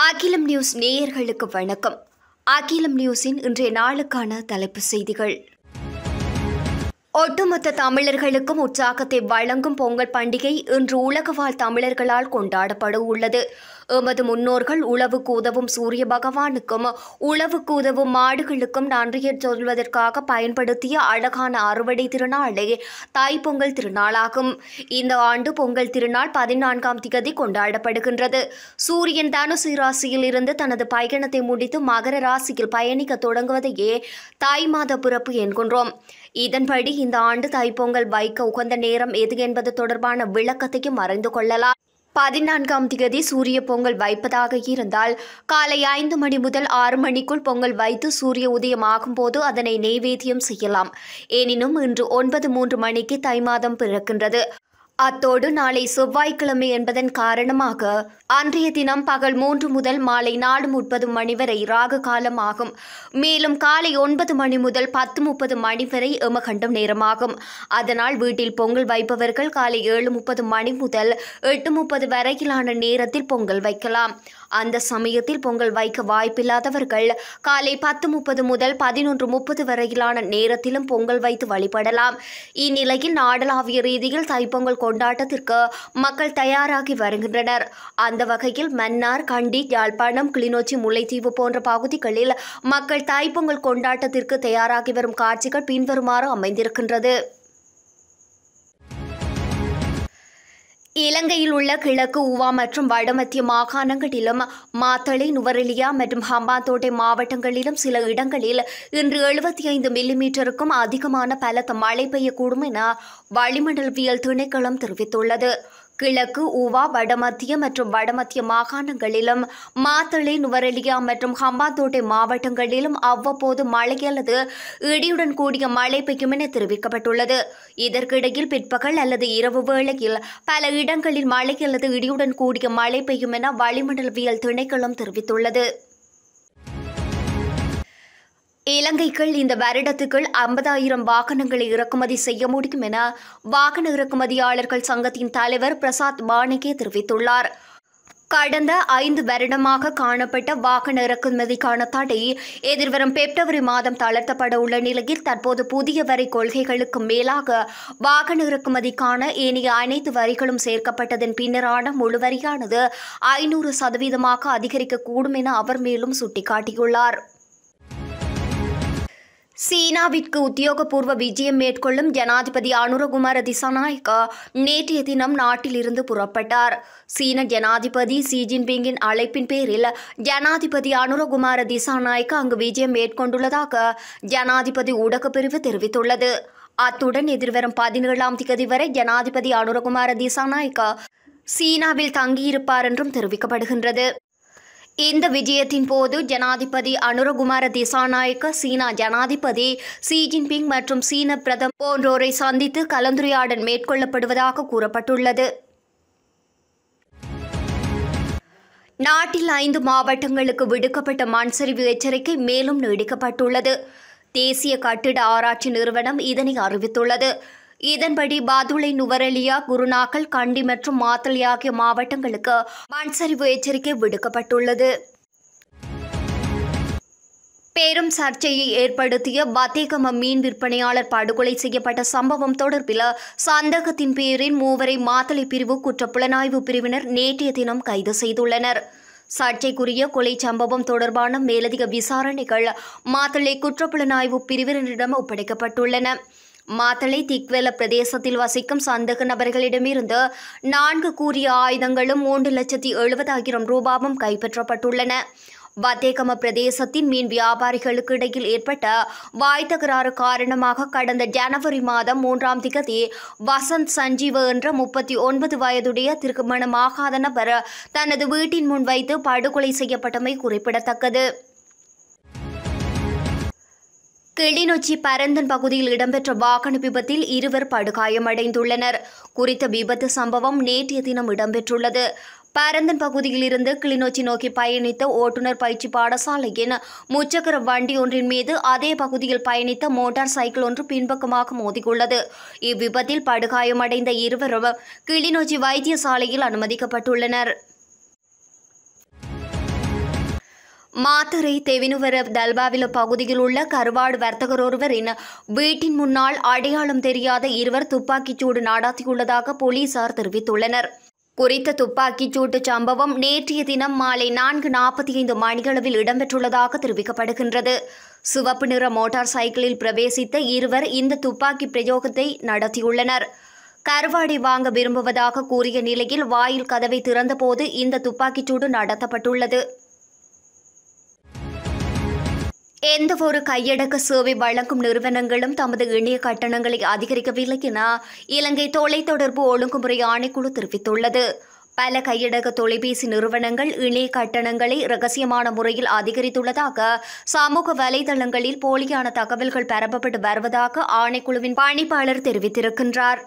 அகிலம் நியூஸ் நேயர்களுக்கு வணக்கம். அகிலம் நியூஸின் இன்றைய நாளுக்கான தலைப்பு செய்திகள். ஒட்டுமொத்த தமிழர்களுக்கும் உற்சாகத்தை வழங்கும் பொங்கல் பண்டிகை இன்று உலகவாழ் தமிழர்களால் கொண்டாடப்பட உள்ளது. எமது முன்னோர்கள் உழவுக்கு உதவும் சூரிய பகவானுக்கும் உழவுக்கு உதவும் மாடுகளுக்கும் நன்றியை சொல்வதற்காக பயன்படுத்திய அழகான அறுவடை திருநாளே தைப்பொங்கல் திருநாளாகும். இந்த ஆண்டு பொங்கல் திருநாள் 14ஆம் திகதி கொண்டாடப்படுகின்றது. சூரியன் தனுசு ராசியில் இருந்து தனது பயணத்தை முடித்து மகர ராசியில் பயணிக்க தொடங்குவதையே தை மாத பிறப்பு என்கின்றோம். இதன்படி இந்த ஆண்டு தைப்பொங்கல் வைக்க உகந்த நேரம் எது என்பது தொடர்பான விளக்கத்தையும் அறிந்து கொள்ளலாம். 14ஆம் திகதி சூரிய பொங்கல் வைப்பதாக இருந்தால் காலை 5 மணி முதல் 6 மணிக்குள் பொங்கல் வைத்து சூரிய உதயம் ஆகும்போது அதனை நெய்வேத்தியம் செய்யலாம். எனினும் இன்று 9:03 மணிக்கு தை மாதம் பிறக்கின்றது. அத்தோடு நாளை செவ்வாய்க்கிழமை என்பதன் காரணமாக அன்றைய தினம் பகல் 3 முதல் மாலை 4:30 மணி வரை ராகு காலம் ஆகும். மேலும் காலை 9 மணி முதல் 10:30 மணி வரை எமகண்டம் நேரமாகும். அதனால் வீட்டில் பொங்கல் வைப்பவர்கள் காலை 7:30 மணி முதல் 8:30 வரையிலான நேரத்தில் பொங்கல் வைக்கலாம். அந்த சமயத்தில் பொங்கல் வைக்க வாய்ப்பில்லாதவர்கள் காலை 10:30 முதல் 11:30 வரையிலான நேரத்திலும் பொங்கல் வைத்து வழிபடலாம். இந்நிலையில் நாடளாவிய ரீதியில் தைப்பொங்கல் கொண்டாட்டத்திற்கு மக்கள் தயாராகி வருகின்றனர். அந்த வகையில் மன்னார், கண்டி, யாழ்ப்பாணம், கிளிநொச்சி, முல்லைத்தீவு போன்ற பகுதிகளில் மக்கள் தைப்பொங்கல் கொண்டாட்டத்திற்கு தயாராகி வரும் காட்சிகள் பின்வருமாறு அமைந்திருக்கின்றது. இலங்கையில் உள்ள கிழக்கு ஊவா மற்றும் வடமத்திய மாகாணங்களிலும் மாத்தளை, நுவரெலியா மற்றும் ஹம்பாந்தோட்டை மாவட்டங்களிலும் சில இடங்களில் இன்று 75 மில்லிமீட்டருக்கும் அதிகமான பலத்த மழை பெய்யக்கூடும் என வளிமண்டலவியல் திணைக்களம் தெரிவித்துள்ளது. கிழக்கு ஊவா, வடமத்திய மற்றும் வடமத்திய மாகாணங்களிலும் மாத்தளை, நுவரெலியா மற்றும் ஹம்பாந்தோட்டை மாவட்டங்களிலும் அவ்வப்போது மழை அல்லது இடியுடன் கூடிய மழை பெய்யும் என தெரிவிக்கப்பட்டுள்ளது. இதற்கிடையில் பிற்பகல் அல்லது இரவு வேளையில் பல இடங்களில் மழை அல்லது இடியுடன் கூடிய மழை பெய்யும் என வளிமண்டலவியல் திணைக்களம் தெரிவித்துள்ளது. இலங்கைக்குள் இந்த வருடத்துக்குள் 50,000 வாகனங்களை இறக்குமதி செய்ய முடியும் என வாகன இறக்குமதியாளர்கள் சங்கத்தின் தலைவர் பிரசாத் பானகே தெரிவித்துள்ளார். கடந்த 5 வருடமாக காணப்பட்ட வாகன இறக்குமதிக்கான தடை எதிர்வரும் பிப்ரவரி மாதம் தளர்த்தப்பட உள்ள நிலையில் தற்போது புதிய வரி கொள்கைகளுக்கு மேலாக வாகன இறக்குமதிக்கான ஏனைய அனைத்து வரிகளும் சேர்க்கப்பட்டதன் பின்னரான முழு வரியானது 500% அதிகரிக்கக்கூடும் என அவர் மேலும் சுட்டிக்காட்டியுள்ளார். சீனாவிற்கு உத்தியோகபூர்வ விஜயம் மேற்கொள்ளும் ஜனாதிபதி அனுரகுமார திசாநாயக்க நேற்றைய தினம் நாட்டில் இருந்து புறப்பட்டார். சீன ஜனாதிபதி ஷி ஜின்பிங்கின் அழைப்பின் பேரில் ஜனாதிபதி அனுரகுமார திசாநாயக்க அங்கு விஜயம் மேற்கொண்டுள்ளதாக ஜனாதிபதி ஊடகப் பிரிவு தெரிவித்துள்ளது. அத்துடன் எதிர்வரும் 17ஆம் திகதி வரை ஜனாதிபதி அனுரகுமார திசாநாயக்க சீனாவில் தங்கியிருப்பார் என்றும் தெரிவிக்கப்படுகின்றது. இந்த விஜயத்தின் போது ஜனாதிபதி அனுரகுமார திசாநாயக்க சீனா ஜனாதிபதி ஷி ஜின்பிங் மற்றும் சீன பிரதமர் போன்றோரை சந்தித்து கலந்துரையாடல் மேற்கொள்ளப்படுவதாக கூறப்பட்டுள்ளது. நாட்டில் 5 மாவட்டங்களுக்கு விடுக்கப்பட்ட மண்சரிவு எச்சரிக்கை மேலும் நீடிக்கப்பட்டுள்ளது. தேசிய கட்டிட ஆராய்ச்சி நிறுவனம் இதனை அறிவித்துள்ளது. இதன்படி பாதுளை, நுவரெலியா, குருநாகல், கண்டி மற்றும் மாத்தளை ஆகிய மாவட்டங்களுக்கு மண்சரிவு எச்சரிக்கை விடுக்கப்பட்டுள்ளது. பெரும் சர்ச்சையை ஏற்படுத்திய வத்தேகம மீன் விற்பனையாளர் படுகொலை செய்யப்பட்ட சம்பவம் தொடர்பில் சந்தேகத்தின் பேரில் 3 மாத்தளை பிரிவு குற்றப்புலனாய்வு பிரிவினர் நேற்றைய தினம் கைது செய்துள்ளனர். சர்ச்சைக்குரிய கொலை சம்பவம் தொடர்பான மேலதிக விசாரணைகள் மாத்தளை குற்றப்புலனாய்வு பிரிவினரிடம் ஒப்படைக்கப்பட்டுள்ளன. மாத்தளை திக்வெல பிரதேசத்தில் வசிக்கும் சந்தேக நபர்களிடமிருந்து 4 கூறிய ஆயுதங்களும் 3,70,000 ரூபாவும் கைப்பற்றப்பட்டுள்ளன. வத்தேகம பிரதேசத்தின் மீன் வியாபாரிகளுக்கு இடையில் ஏற்பட்ட வாய் தகராறு காரணமாக கடந்த ஜனவரி மாதம் 3ஆம் திகதி வசந்த் சஞ்சீவ என்ற 39 வயதுடைய திருமணமாகாத நபர் தனது வீட்டின் முன் வைத்து படுகொலை செய்யப்பட்டமை குறிப்பிடத்தக்கது. கிளிநொச்சி பரந்தன் பகுதியில் இடம்பெற்ற வாகன விபத்தில் 2 படுகாயமடைந்துள்ளனர். குறித்த விபத்து சம்பவம் நேற்றைய தினம் இடம்பெற்றுள்ளது. பரந்தன் பகுதியில் இருந்து கிளிநொச்சி நோக்கி பயணித்த ஓட்டுநர் பயிற்சி பாடசாலையின் முச்சக்கர வண்டி ஒன்றின் மீது அதே பகுதியில் பயணித்த மோட்டார் சைக்கிள் ஒன்று பின்பக்கமாக மோதியுள்ளது. இவ்விபத்தில் படுகாயமடைந்த 2 கிளிநொச்சி வைத்தியசாலையில் அனுமதிக்கப்பட்டுள்ளனர். மாத்தறை தெவினுவர தல்பாவில பகுதியில் உள்ள கருவாடு வர்த்தகர் ஒருவரின் வீட்டின் முன்னால் அடையாளம் தெரியாத இருவர் துப்பாக்கிச்சூடு நடாத்தியுள்ளதாக போலீசார் தெரிவித்துள்ளனர். குறித்த துப்பாக்கிச்சூட்டு சம்பவம் நேற்றைய தினம் மாலை 4:45 மணியளவில் இடம்பெற்றுள்ளதாக தெரிவிக்கப்படுகின்றது. சிவப்பு நிற மோட்டார் சைக்கிளில் பிரவேசித்த இருவர் இந்த துப்பாக்கி பிரயோகத்தை நடத்தியுள்ளனர். கருவாடை வாங்க விரும்புவதாக கூறிய நிலையில் வாயில் கதவை திறந்தபோது இந்த துப்பாக்கிச்சூடு நடத்தப்பட்டுள்ளது. எந்தவொரு கையடக்க சேவை வழங்கும் நிறுவனங்களும் தமது இணைய கட்டணங்களை அதிகரிக்கவில்லை என இலங்கை தொலைத்தொடர்பு ஒழுங்குமுறை ஆணைக்குழு தெரிவித்துள்ளது. பல கையடக்க தொலைபேசி நிறுவனங்கள் இணைய கட்டணங்களை இரகசியமான முறையில் அதிகரித்துள்ளதாக சமூக வலைதளங்களில் போலியான தகவல்கள் பரப்பப்பட்டு வருவதாக ஆணைக்குழுவின் பணிப்பாளர் தெரிவித்திருக்கின்றார்.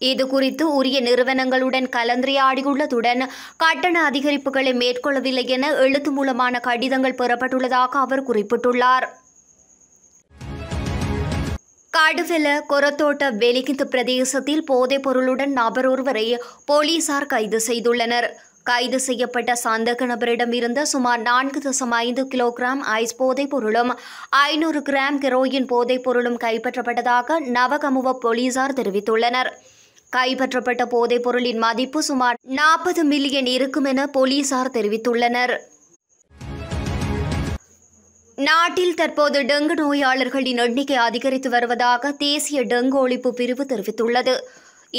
இதுகுறித்து உரிய நிறுவனங்களுடன் கலந்துரையாடியுள்ளதுடன் கட்டண அதிகரிப்புகளை மேற்கொள்ளவில்லை என எழுத்து மூலமான கடிதங்கள் பெறப்பட்டுள்ளதாக அவர் குறிப்பிட்டுள்ளார். கடுவெல கொரத்தோட்ட வெலிகிந்து பிரதேசத்தில் போதைப் பொருளுடன் நபர் ஒருவரை போலீசார் கைது செய்துள்ளனர். கைது செய்யப்பட்ட சந்தேக நபரிடம் இருந்த சுமார் 4.5 கிலோகிராம் ஐஸ் போதைப் பொருளும் 500 கிராம் ஹெரோயின் போதைப் பொருளும் கைப்பற்றப்பட்டதாக நவகமுவ போலீசார் தெரிவித்துள்ளனர். கைப்பற்றப்பட்ட போதைப் பொருளின் மதிப்பு சுமார் 40 மில்லியன் இருக்கும் என போலீசார் தெரிவித்துள்ளனர். நாட்டில் தற்போது டெங்கு நோயாளர்களின் எண்ணிக்கை அதிகரித்து வருவதாக தேசிய டெங்கு ஒழிப்பு பிரிவு தெரிவித்துள்ளது.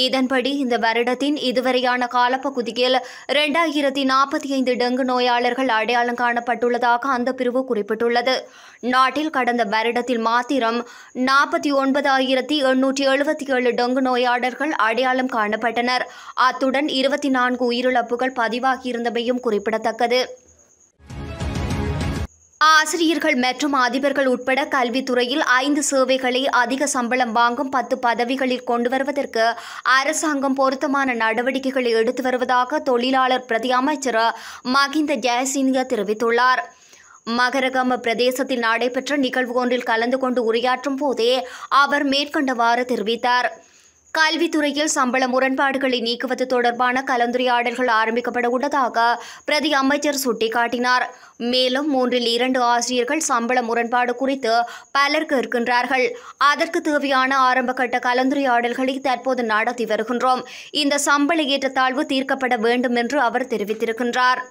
இதன்படி இந்த வருடத்தின் இதுவரையான காலப்பகுதியில் 2045 டெங்கு நோயாளர்கள் அடையாளம் காணப்பட்டுள்ளதாக அந்த பிரிவு குறிப்பிட்டுள்ளது. நாட்டில் கடந்த வருடத்தில் மாத்திரம் 49,877 டெங்கு நோயாளர்கள் அடையாளம் காணப்பட்டனர். அத்துடன் 24 உயிரிழப்புகள் பதிவாகியிருந்தமையும் குறிப்பிடத்தக்கது. ஆசிரியர்கள் மற்றும் அதிபர்கள் உட்பட கல்வித்துறையில் 5 சேவைகளை அதிக சம்பளம் வாங்கும் 10 பதவிகளில் கொண்டு வருவதற்கு அரசாங்கம் பொருத்தமான நடவடிக்கைகளை எடுத்து வருவதாக தொழிலாளர் பிரதி அமைச்சர் மகிந்த ஜெயசிங்க தெரிவித்துள்ளார். மகரகம பிரதேசத்தில் நடைபெற்ற நிகழ்வு ஒன்றில் கலந்து கொண்டு உரையாற்றும் போதே அவர் மேற்கண்டவாறு தெரிவித்தார். கல்வித்துறையில் சம்பள முரண்பாடுகளை நீக்குவது தொடர்பான கலந்துரையாடல்கள் ஆரம்பிக்கப்பட உள்ளதாக பிரதி அமைச்சர் சுட்டிக்காட்டினார். மேலும் 3-2 ஆசிரியர்கள் சம்பள முரண்பாடு குறித்து பலர் கேட்கின்றார்கள். அதற்கு தேவையான ஆரம்பகட்ட கலந்துரையாடல்களை தற்போது நடத்தி வருகின்றோம். இந்த சம்பள ஏற்றத்தாழ்வு தீர்க்கப்பட வேண்டும் என்று அவர் தெரிவித்திருக்கின்றார்.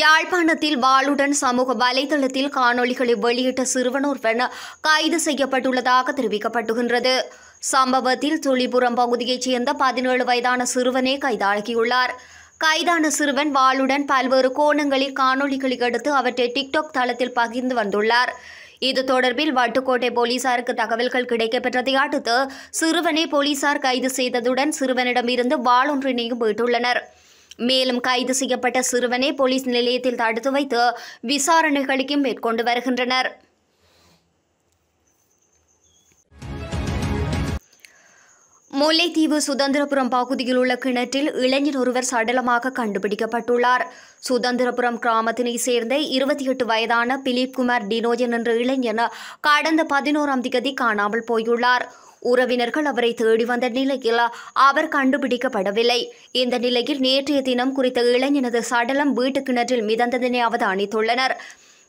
யாழ்ப்பாணத்தில் வாளுடன் சமூக வலைதளத்தில் காணொலிகளை வெளியிட்ட சிறுவனொருவன் கைது செய்யப்பட்டுள்ளதாக தெரிவிக்கப்படுகின்றது. சம்பவத்தில் துளிபுரம் பகுதியைச் சேர்ந்த 17 வயதான சிறுவனே கைதாகியுள்ளார். கைதான சிறுவன் வாளுடன் பல்வேறு கோணங்களில் காணொலிகளை எடுத்து அவற்றை டிக்டாக் தளத்தில் பகிர்ந்து வந்துள்ளார். இது தொடர்பில் வட்டுக்கோட்டை போலீசாருக்கு தகவல்கள் கிடைக்கப்பெற்றதை அடுத்து சிறுவனை போலீசார் கைது செய்ததுடன் சிறுவனிடமிருந்து வாளொன்றினையும் மீட்டுள்ளனர். மேலும் கைது செய்யப்பட்ட சிறுவனை போலீஸ் நிலையத்தில் தடுத்து வைத்து விசாரணைகளையும் மேற்கொண்டு வருகின்றனர். முல்லைத்தீவு சுதந்திரபுரம் பகுதியில் உள்ள கிணற்றில் இளைஞர் ஒருவர் சடலமாக கண்டுபிடிக்கப்பட்டுள்ளார். சுதந்திரபுரம் கிராமத்தினை சேர்ந்த 28 வயதான பிலிப் குமார் டினோஜன் என்ற இளைஞன் கடந்த 11ஆம் தேதி காணாமல் போயுள்ளார். உறவினர்கள் அவரை தேடி வந்த நிலையில் அவர் கண்டுபிடிக்கப்படவில்லை. இந்த நிலையில் நேற்றைய தினம் குறித்த இளைஞனது சடலம் வீட்டு கிணற்றில் மிதந்ததனை அவதானித்துள்ளனர்.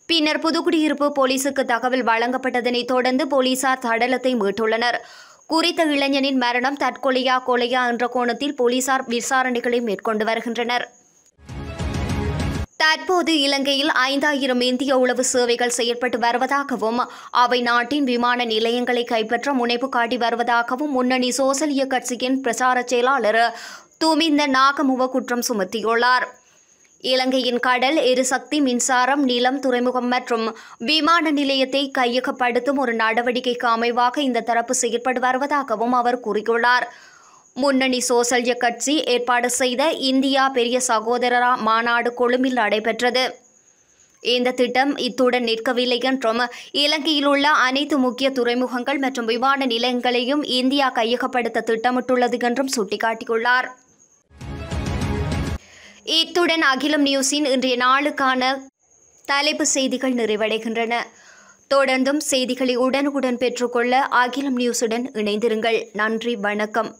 பின்னர் புதுக்குடியிருப்பு போலீசுக்கு தகவல் வழங்கப்பட்டதனை தொடர்ந்து போலீசார் சடலத்தை மீட்டுள்ளனர். குறித்த இளைஞனின் மரணம் தற்கொலையா கொலையா என்ற கோணத்தில் போலீசார் விசாரணைகளை மேற்கொண்டு வருகின்றனர். தற்போது இலங்கையில் 5000 இந்திய உளவு சேவைகள் செயற்பட்டு வருவதாகவும் அவை நாட்டின் விமான நிலையங்களை கைப்பற்ற முனைப்பு காட்டி வருவதாகவும் முன்னணி சோசலிய கட்சியின் பிரச்சார செயலாளர் துமிந்த நாகமுவ குற்றம் சுமத்தியுள்ளார். இலங்கையின் கடல், எரிசக்தி, மின்சாரம், நிலம், துறைமுகம் மற்றும் விமான நிலையத்தை கையகப்படுத்தும் ஒரு நடவடிக்கைக்கு அமைவாக இந்த தரப்பு செயற்பட்டு வருவதாகவும் அவர் கூறியுள்ளார். முன்னணி சோசலிய கட்சி ஏற்பாடு செய்த இந்தியா பெரிய சகோதரரா மாநாடு கொழும்பில் நடைபெற்றது. இந்த திட்டம் இத்துடன் நிற்கவில்லை என்றும் இலங்கையில் உள்ள அனைத்து முக்கிய துறைமுகங்கள் மற்றும் விமான நிலையங்களையும் இந்தியா கையகப்படுத்த திட்டமிட்டுள்ளது என்றும் சுட்டிக்காட்டியுள்ளார். இத்துடன் அகிலம் நியூஸின் இன்றைய நாளுக்கான தலைப்பு செய்திகள் நிறைவடைகின்றன. தொடர்ந்தும் செய்திகளை உடனுக்குடன் பெற்றுக்கொள்ள அகிலம் நியூஸுடன் இணைந்திருங்கள். நன்றி, வணக்கம்.